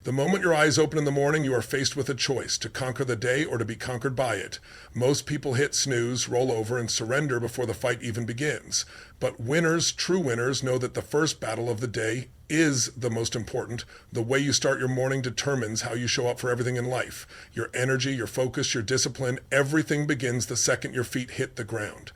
The moment your eyes open in the morning, you are faced with a choice to conquer the day or to be conquered by it. Most people hit snooze, roll over, and surrender before the fight even begins. But winners, true winners, know that the first battle of the day is the most important. The way you start your morning determines how you show up for everything in life. Your energy, your focus, your discipline, everything begins the second your feet hit the ground.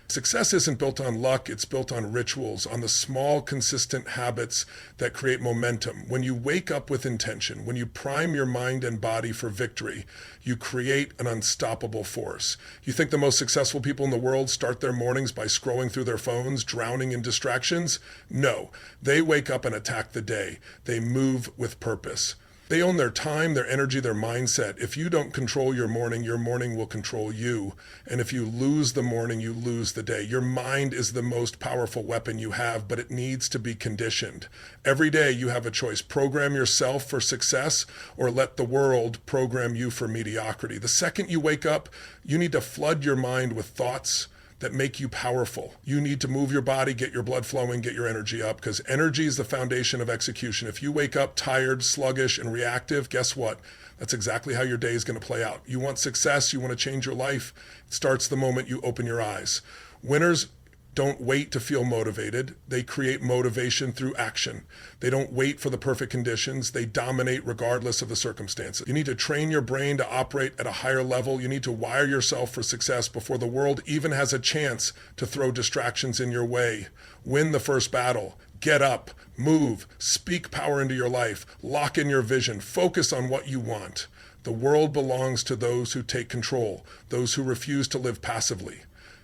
Success isn't built on luck, it's built on rituals, on the small, consistent habits that create momentum. When you wake up with intention, when you prime your mind and body for victory, you create an unstoppable force. You think the most successful people in the world start their mornings by scrolling through their phones, drowning in distractions? No, they wake up and attack the day. They move with purpose. They own their time, their energy, their mindset. If you don't control your morning will control you. And if you lose the morning, you lose the day. Your mind is the most powerful weapon you have, but it needs to be conditioned. Every day you have a choice. Program yourself for success or let the world program you for mediocrity. The second you wake up, you need to flood your mind with thoughts that make you powerful. You need to move your body, get your blood flowing, get your energy up, because energy is the foundation of execution. If you wake up tired, sluggish, and reactive, guess what? That's exactly how your day is going to play out. You want success, you want to change your life. It starts the moment you open your eyes. Winners don't wait to feel motivated. They create motivation through action. They don't wait for the perfect conditions. They dominate regardless of the circumstances. You need to train your brain to operate at a higher level. You need to wire yourself for success before the world even has a chance to throw distractions in your way. Win the first battle. Get up, move, speak power into your life, lock in your vision, focus on what you want. The world belongs to those who take control, those who refuse to live passively.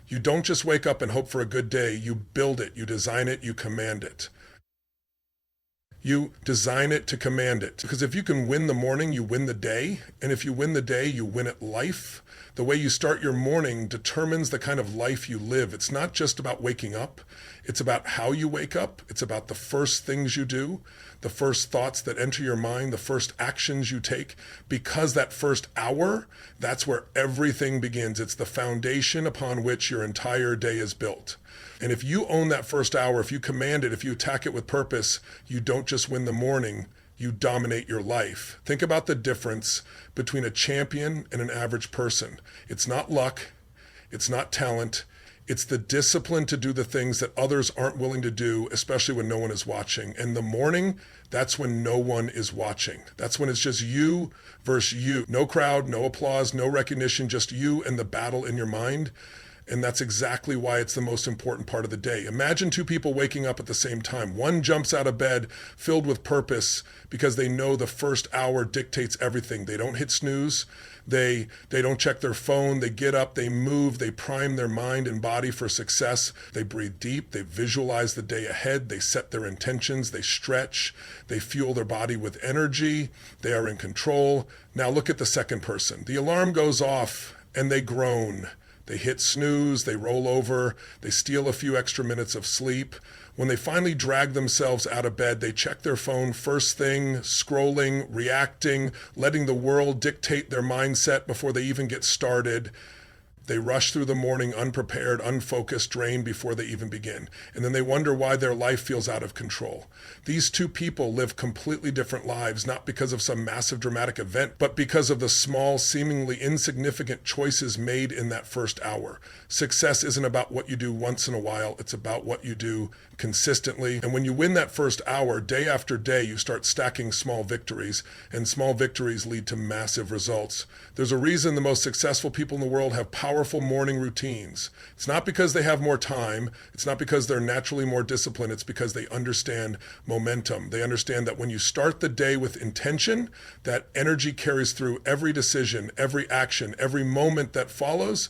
You don't just wake up and hope for a good day. You build it, you design it, you command it. You design it to command it. Because if you can win the morning, you win the day. And if you win the day, you win at life. The way you start your morning determines the kind of life you live. It's not just about waking up. It's about how you wake up. It's about the first things you do, the first thoughts that enter your mind, the first actions you take. Because that first hour, that's where everything begins. It's the foundation upon which your entire day is built. And if you own that first hour, if you command it, if you attack it with purpose, you don't just win the morning, you dominate your life. Think about the difference between a champion and an average person. It's not luck, it's not talent, it's the discipline to do the things that others aren't willing to do, especially when no one is watching. And the morning, that's when no one is watching. That's when it's just you versus you. No crowd, no applause, no recognition, just you and the battle in your mind. And that's exactly why it's the most important part of the day. Imagine two people waking up at the same time. One jumps out of bed filled with purpose because they know the first hour dictates everything. They don't hit snooze. They don't check their phone. They get up, they move, they prime their mind and body for success. They breathe deep, they visualize the day ahead, they set their intentions, they stretch, they fuel their body with energy, they are in control. Now look at the second person. The alarm goes off and they groan. They hit snooze, they roll over, they steal a few extra minutes of sleep. When they finally drag themselves out of bed, they check their phone first thing, scrolling, reacting, letting the world dictate their mindset before they even get started. They rush through the morning unprepared, unfocused, drained before they even begin. And then they wonder why their life feels out of control. These two people live completely different lives, not because of some massive dramatic event, but because of the small, seemingly insignificant choices made in that first hour. Success isn't about what you do once in a while, it's about what you do consistently. And when you win that first hour, day after day, you start stacking small victories, and small victories lead to massive results. There's a reason the most successful people in the world have powerful morning routines. It's not because they have more time. It's not because they're naturally more disciplined. It's because they understand momentum. They understand that when you start the day with intention, that energy carries through every decision, every action, every moment that follows.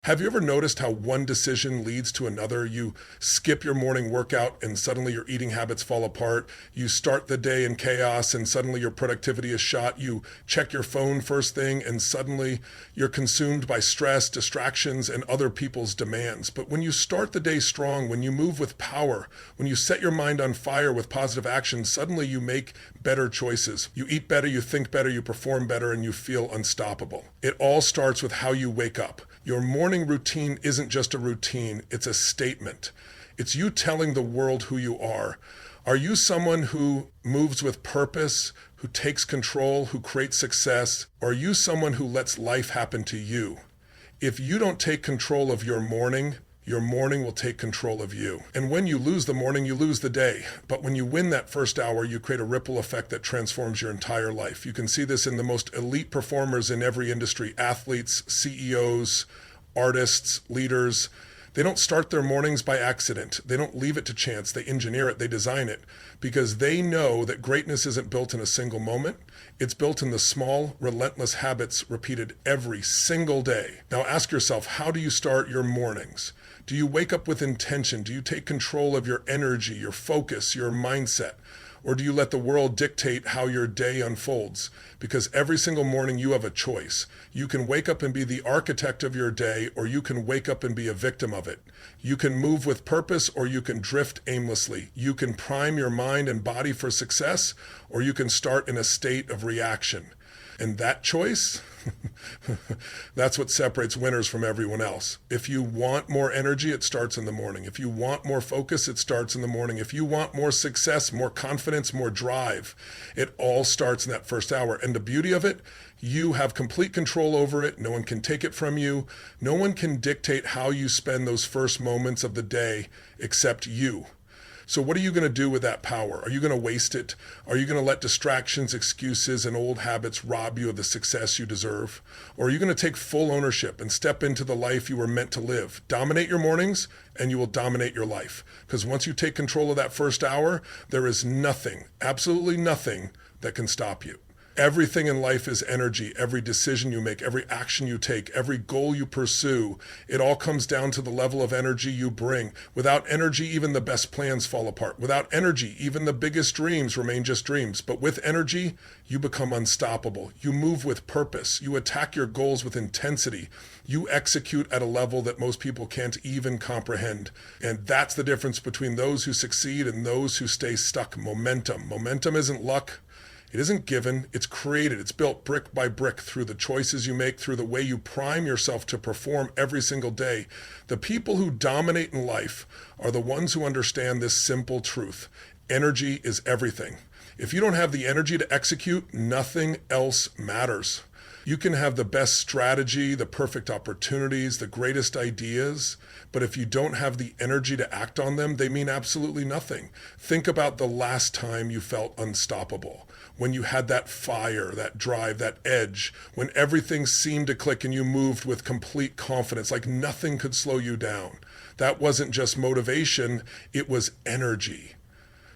Have you ever noticed how one decision leads to another? You skip your morning workout and suddenly your eating habits fall apart. You start the day in chaos and suddenly your productivity is shot. You check your phone first thing and suddenly you're consumed by stress, distractions, and other people's demands. But when you start the day strong, when you move with power, when you set your mind on fire with positive action, suddenly you make better choices. You eat better, you think better, you perform better, and you feel unstoppable. It all starts with how you wake up. Your morning routine isn't just a routine, it's a statement. It's you telling the world who you are. Are you someone who moves with purpose, who takes control, who creates success? Or are you someone who lets life happen to you? If you don't take control of your morning will take control of you. And when you lose the morning, you lose the day. But when you win that first hour, you create a ripple effect that transforms your entire life. You can see this in the most elite performers in every industry: athletes, CEOs, artists, leaders. They don't start their mornings by accident. They don't leave it to chance. They engineer it, they design it, because they know that greatness isn't built in a single moment. It's built in the small, relentless habits repeated every single day. Now ask yourself, how do you start your mornings? Do you wake up with intention? Do you take control of your energy, your focus, your mindset? Or do you let the world dictate how your day unfolds? Because every single morning you have a choice. You can wake up and be the architect of your day, or you can wake up and be a victim of it. You can move with purpose, or you can drift aimlessly. You can prime your mind and body for success, or you can start in a state of reaction. And that choice, that's what separates winners from everyone else. If you want more energy, it starts in the morning. If you want more focus, it starts in the morning. If you want more success, more confidence, more drive, it all starts in that first hour. And the beauty of it, you have complete control over it. No one can take it from you. No one can dictate how you spend those first moments of the day except you. So what are you going to do with that power? Are you going to waste it? Are you going to let distractions, excuses, and old habits rob you of the success you deserve? Or are you going to take full ownership and step into the life you were meant to live? Dominate your mornings, and you will dominate your life. Because once you take control of that first hour, there is nothing, absolutely nothing, that can stop you. Everything in life is energy. Every decision you make, every action you take, every goal you pursue, it all comes down to the level of energy you bring. Without energy, even the best plans fall apart. Without energy, even the biggest dreams remain just dreams. But with energy, you become unstoppable. You move with purpose. You attack your goals with intensity. You execute at a level that most people can't even comprehend. And that's the difference between those who succeed and those who stay stuck. Momentum. Momentum isn't luck. It isn't given, it's created, it's built brick by brick through the choices you make, through the way you prime yourself to perform every single day. The people who dominate in life are the ones who understand this simple truth. Energy is everything. If you don't have the energy to execute, nothing else matters. You can have the best strategy, the perfect opportunities, the greatest ideas, but if you don't have the energy to act on them, they mean absolutely nothing. Think about the last time you felt unstoppable, when you had that fire, that drive, that edge, when everything seemed to click and you moved with complete confidence, like nothing could slow you down. That wasn't just motivation, it was energy.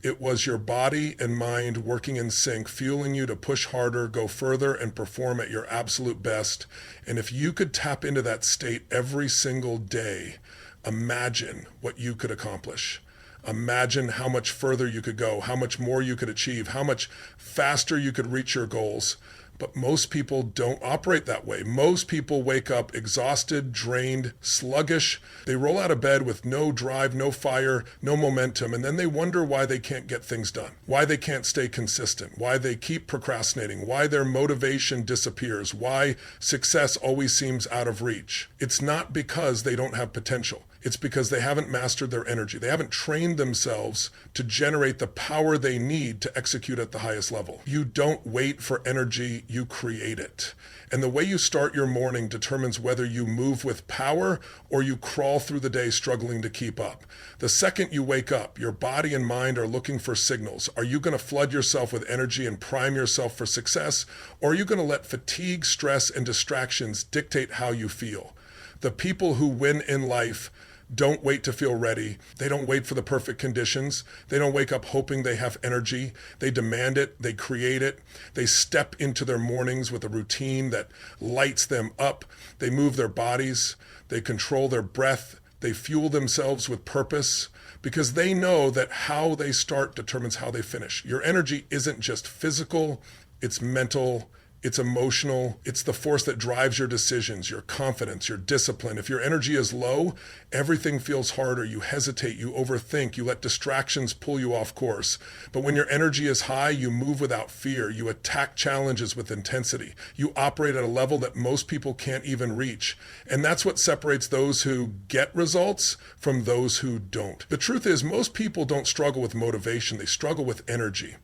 It was your body and mind working in sync, fueling you to push harder, go further, and perform at your absolute best. And if you could tap into that state every single day, imagine what you could accomplish. Imagine how much further you could go, how much more you could achieve, how much faster you could reach your goals. But most people don't operate that way. Most people wake up exhausted, drained, sluggish. They roll out of bed with no drive, no fire, no momentum, and then they wonder why they can't get things done, why they can't stay consistent, why they keep procrastinating, why their motivation disappears, why success always seems out of reach. It's not because they don't have potential. It's because they haven't mastered their energy. They haven't trained themselves to generate the power they need to execute at the highest level. You don't wait for energy, you create it. And the way you start your morning determines whether you move with power or you crawl through the day struggling to keep up. The second you wake up, your body and mind are looking for signals. Are you going to flood yourself with energy and prime yourself for success? Or are you going to let fatigue, stress, and distractions dictate how you feel? The people who win in life don't wait to feel ready. They don't wait for the perfect conditions. They don't wake up hoping they have energy. They demand it. They create it. They step into their mornings with a routine that lights them up. They move their bodies. They control their breath. They fuel themselves with purpose because they know that how they start determines how they finish. Your energy isn't just physical, it's mental, it's emotional. It's the force that drives your decisions, your confidence, your discipline. If your energy is low, everything feels harder. You hesitate, you overthink, you let distractions pull you off course. But when your energy is high, you move without fear. You attack challenges with intensity. You operate at a level that most people can't even reach. And that's what separates those who get results from those who don't. The truth is, most people don't struggle with motivation. They struggle with energy.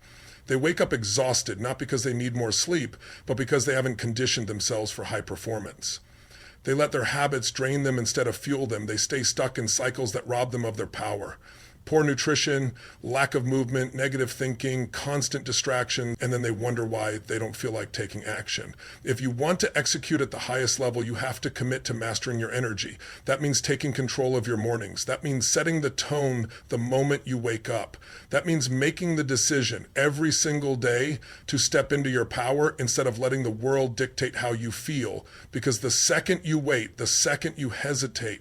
They wake up exhausted, not because they need more sleep, but because they haven't conditioned themselves for high performance. They let their habits drain them instead of fuel them. They stay stuck in cycles that rob them of their power. Poor nutrition, lack of movement, negative thinking, constant distraction, and then they wonder why they don't feel like taking action. If you want to execute at the highest level, you have to commit to mastering your energy. That means taking control of your mornings. That means setting the tone the moment you wake up. That means making the decision every single day to step into your power instead of letting the world dictate how you feel. Because the second you wait, the second you hesitate,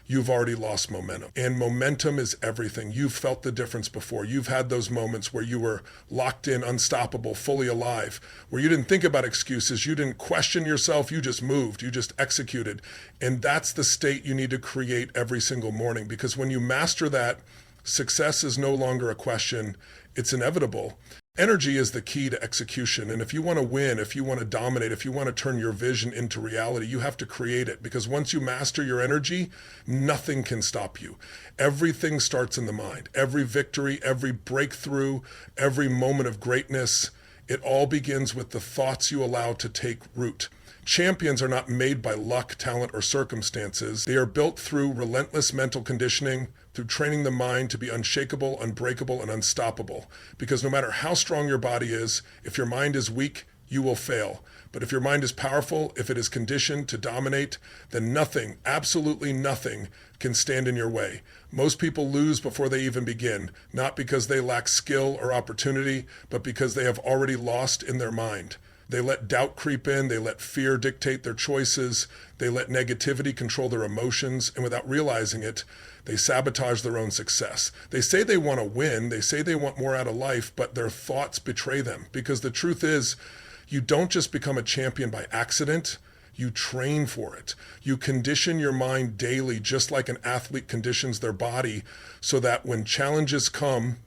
you've already lost momentum. And momentum is everything. You've felt the difference before. You've had those moments where you were locked in, unstoppable, fully alive, where you didn't think about excuses. You didn't question yourself. You just moved. You just executed. And that's the state you need to create every single morning, because when you master that, success is no longer a question. It's inevitable. Energy is the key to execution. And if you want to win, if you want to dominate, if you want to turn your vision into reality, you have to create it. Because once you master your energy, nothing can stop you. Everything starts in the mind. Every victory, every breakthrough, every moment of greatness, it all begins with the thoughts you allow to take root. Champions are not made by luck, talent, or circumstances. They are built through relentless mental conditioning, through training the mind to be unshakable, unbreakable, and unstoppable. Because no matter how strong your body is, if your mind is weak, you will fail. But if your mind is powerful, if it is conditioned to dominate, then nothing, absolutely nothing, can stand in your way. Most people lose before they even begin, not because they lack skill or opportunity, but because they have already lost in their mind. They let doubt creep in, they let fear dictate their choices, they let negativity control their emotions, and without realizing it, they sabotage their own success. They say they want to win, they say they want more out of life, but their thoughts betray them. Because the truth is, you don't just become a champion by accident, you train for it. You condition your mind daily, just like an athlete conditions their body, so that when challenges come,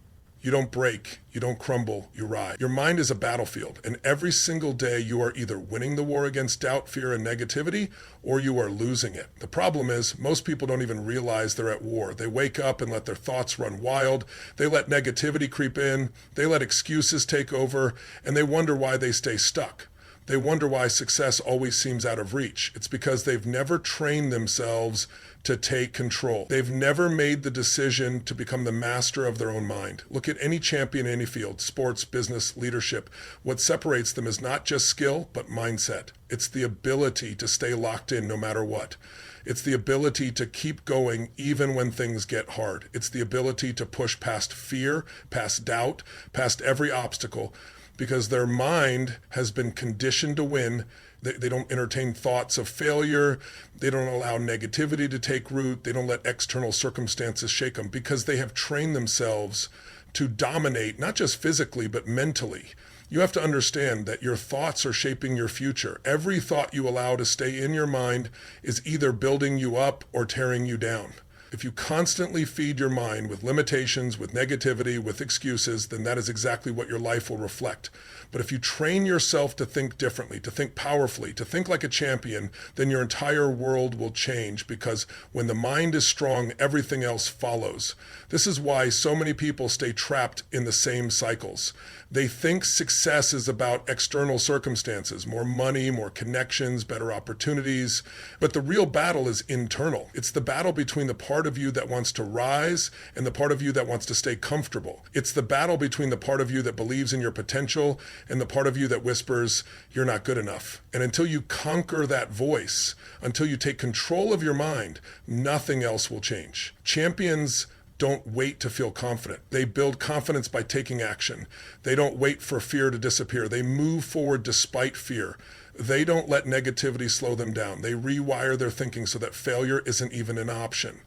you don't break, you don't crumble, you rise. Your mind is a battlefield, and every single day you are either winning the war against doubt, fear, and negativity, or you are losing it. The problem is, most people don't even realize they're at war. They wake up and let their thoughts run wild. They let negativity creep in. They let excuses take over, and they wonder why they stay stuck. They wonder why success always seems out of reach. It's because they've never trained themselves to take control. They've never made the decision to become the master of their own mind. Look at any champion in any field, sports, business, leadership. What separates them is not just skill, but mindset. It's the ability to stay locked in no matter what. It's the ability to keep going even when things get hard. It's the ability to push past fear, past doubt, past every obstacle, because their mind has been conditioned to win. They don't entertain thoughts of failure. They don't allow negativity to take root. They don't let external circumstances shake them, because they have trained themselves to dominate, not just physically, but mentally. You have to understand that your thoughts are shaping your future. Every thought you allow to stay in your mind is either building you up or tearing you down. If you constantly feed your mind with limitations, with negativity, with excuses, then that is exactly what your life will reflect. But if you train yourself to think differently, to think powerfully, to think like a champion, then your entire world will change, because when the mind is strong, everything else follows. This is why so many people stay trapped in the same cycles. They think success is about external circumstances, more money, more connections, better opportunities. But the real battle is internal. It's the battle between the part of you that wants to rise and the part of you that wants to stay comfortable. It's the battle between the part of you that believes in your potential and the part of you that whispers, you're not good enough. And until you conquer that voice, until you take control of your mind, nothing else will change. Champions don't wait to feel confident. They build confidence by taking action. They don't wait for fear to disappear. They move forward despite fear. They don't let negativity slow them down. They rewire their thinking so that failure isn't even an option.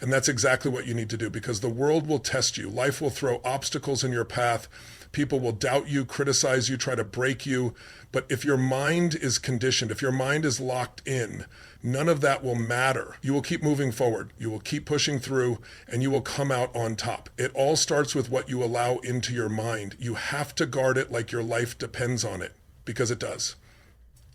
And that's exactly what you need to do, because the world will test you. Life will throw obstacles in your path. People will doubt you, criticize you, try to break you. But if your mind is conditioned, if your mind is locked in, none of that will matter. You will keep moving forward. You will keep pushing through, and you will come out on top. It all starts with what you allow into your mind. You have to guard it like your life depends on it, because it does.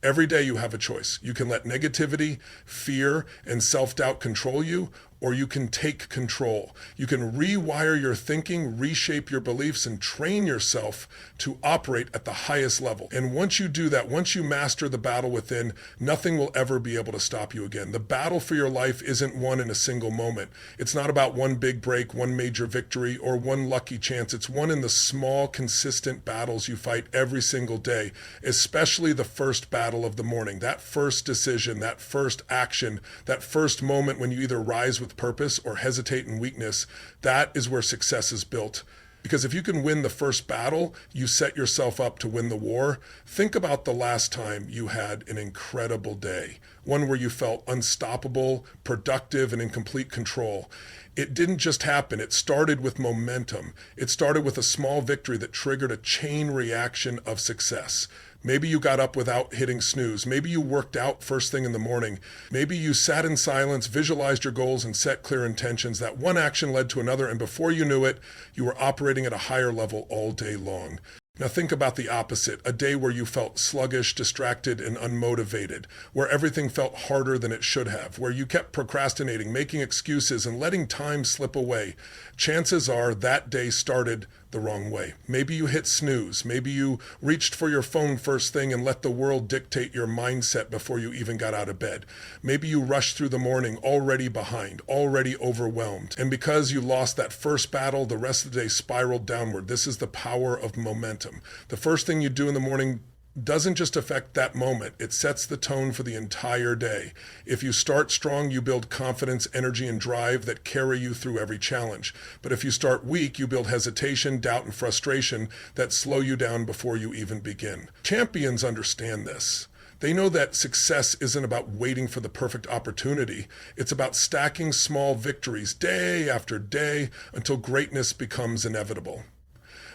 Every day you have a choice. You can let negativity, fear, and self-doubt control you, or you can take control. You can rewire your thinking, reshape your beliefs, and train yourself to operate at the highest level. And once you do that, once you master the battle within, nothing will ever be able to stop you again. The battle for your life isn't won in a single moment. It's not about one big break, one major victory, or one lucky chance. It's won in the small, consistent battles you fight every single day, especially the first battle of the morning. That first decision, that first action, that first moment when you either rise with purpose or hesitate in weakness, that is where success is built. Because if you can win the first battle, you set yourself up to win the war. Think about the last time you had an incredible day, one where you felt unstoppable, productive, and in complete control. It didn't just happen. It started with momentum. It started with a small victory that triggered a chain reaction of success. Maybe you got up without hitting snooze. Maybe you worked out first thing in the morning. Maybe you sat in silence, visualized your goals, and set clear intentions. That one action led to another, and before you knew it, you were operating at a higher level all day long. Now think about the opposite, a day where you felt sluggish, distracted, and unmotivated, where everything felt harder than it should have, where you kept procrastinating, making excuses, and letting time slip away. Chances are that day started the wrong way. Maybe you hit snooze. Maybe you reached for your phone first thing and let the world dictate your mindset before you even got out of bed. Maybe you rushed through the morning already behind, already overwhelmed. And because you lost that first battle, the rest of the day spiraled downward. This is the power of momentum. The first thing you do in the morning doesn't just affect that moment, it sets the tone for the entire day. If you start strong, you build confidence, energy, and drive that carry you through every challenge. But if you start weak, you build hesitation, doubt, and frustration that slow you down before you even begin. Champions understand this. They know that success isn't about waiting for the perfect opportunity. It's about stacking small victories day after day until greatness becomes inevitable.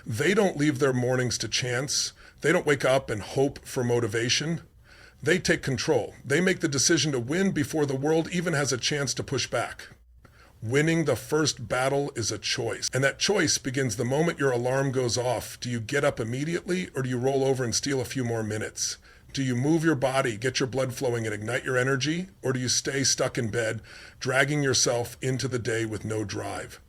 They don't leave their mornings to chance. They don't wake up and hope for motivation. They take control. They make the decision to win before the world even has a chance to push back. Winning the first battle is a choice, and that choice begins the moment your alarm goes off. Do you get up immediately, or do you roll over and steal a few more minutes? Do you move your body, get your blood flowing, and ignite your energy, or do you stay stuck in bed, dragging yourself into the day with no drive?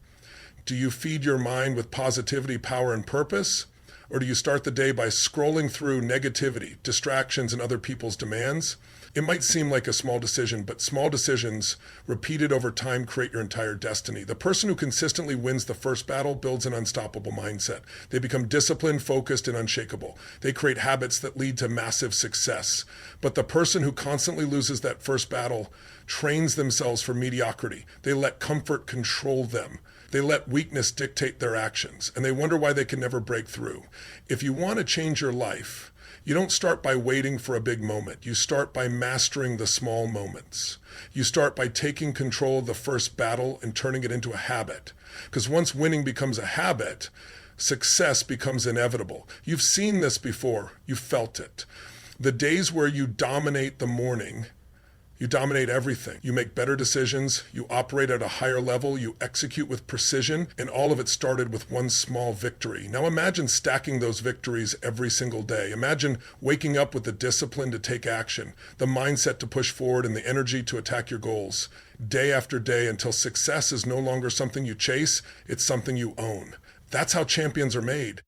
Do you feed your mind with positivity, power, and purpose? Or do you start the day by scrolling through negativity, distractions, and other people's demands? It might seem like a small decision, but small decisions repeated over time create your entire destiny. The person who consistently wins the first battle builds an unstoppable mindset. They become disciplined, focused, and unshakable. They create habits that lead to massive success. But the person who constantly loses that first battle trains themselves for mediocrity. They let comfort control them. They let weakness dictate their actions, and they wonder why they can never break through. If you want to change your life, you don't start by waiting for a big moment. You start by mastering the small moments. You start by taking control of the first battle and turning it into a habit. Because once winning becomes a habit, success becomes inevitable. You've seen this before. You've felt it. The days where you dominate the morning, you dominate everything. You make better decisions, you operate at a higher level, you execute with precision, and all of it started with one small victory. Now imagine stacking those victories every single day. Imagine waking up with the discipline to take action, the mindset to push forward, and the energy to attack your goals day after day until success is no longer something you chase, it's something you own. That's how champions are made.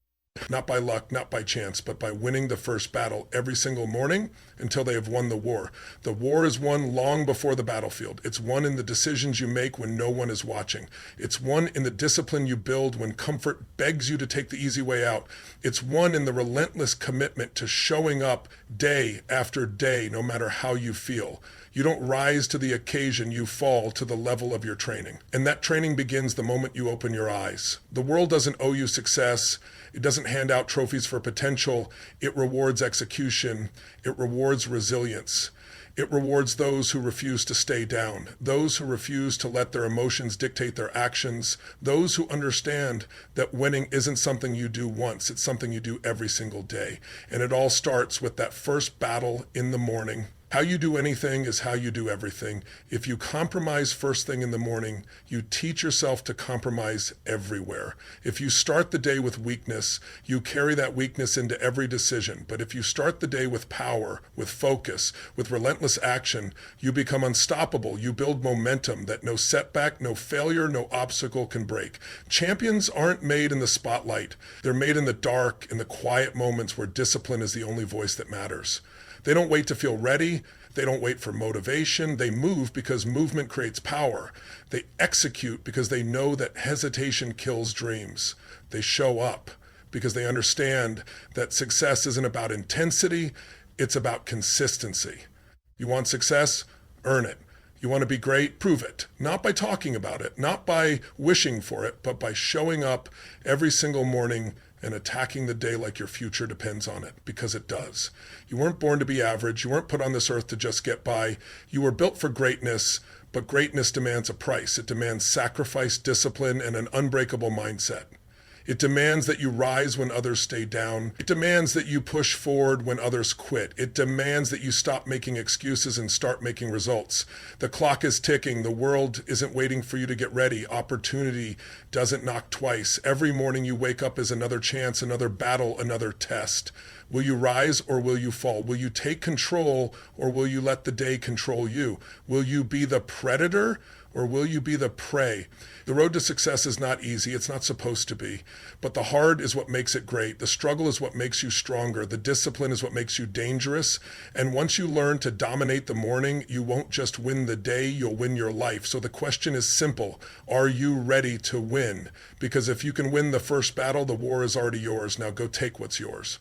Not by luck, not by chance, but by winning the first battle every single morning until they have won the war. The war is won long before the battlefield. It's won in the decisions you make when no one is watching. It's won in the discipline you build when comfort begs you to take the easy way out. It's won in the relentless commitment to showing up day after day, no matter how you feel. You don't rise to the occasion, you fall to the level of your training. And that training begins the moment you open your eyes. The world doesn't owe you success. It doesn't hand out trophies for potential. It rewards execution. It rewards resilience. It rewards those who refuse to stay down, those who refuse to let their emotions dictate their actions, those who understand that winning isn't something you do once, it's something you do every single day. And it all starts with that first battle in the morning. How you do anything is how you do everything. If you compromise first thing in the morning, you teach yourself to compromise everywhere. If you start the day with weakness, you carry that weakness into every decision. But if you start the day with power, with focus, with relentless action, you become unstoppable. You build momentum that no setback, no failure, no obstacle can break. Champions aren't made in the spotlight. They're made in the dark, in the quiet moments where discipline is the only voice that matters. They don't wait to feel ready. They don't wait for motivation. They move because movement creates power. They execute because they know that hesitation kills dreams. They show up because they understand that success isn't about intensity, it's about consistency. You want success? Earn it. You want to be great? Prove it. Not by talking about it, not by wishing for it, but by showing up every single morning and attacking the day like your future depends on it, because it does. You weren't born to be average. You weren't put on this earth to just get by. You were built for greatness, but greatness demands a price. It demands sacrifice, discipline, and an unbreakable mindset. It demands that you rise when others stay down. It demands that you push forward when others quit. It demands that you stop making excuses and start making results. The clock is ticking. The world isn't waiting for you to get ready. Opportunity doesn't knock twice. Every morning you wake up is another chance, another battle, another test. Will you rise or will you fall? Will you take control or will you let the day control you? Will you be the predator or will you be the prey? The road to success is not easy. It's not supposed to be. But the hard is what makes it great. The struggle is what makes you stronger. The discipline is what makes you dangerous. And once you learn to dominate the morning, you won't just win the day, you'll win your life. So the question is simple. Are you ready to win? Because if you can win the first battle, the war is already yours. Now go take what's yours.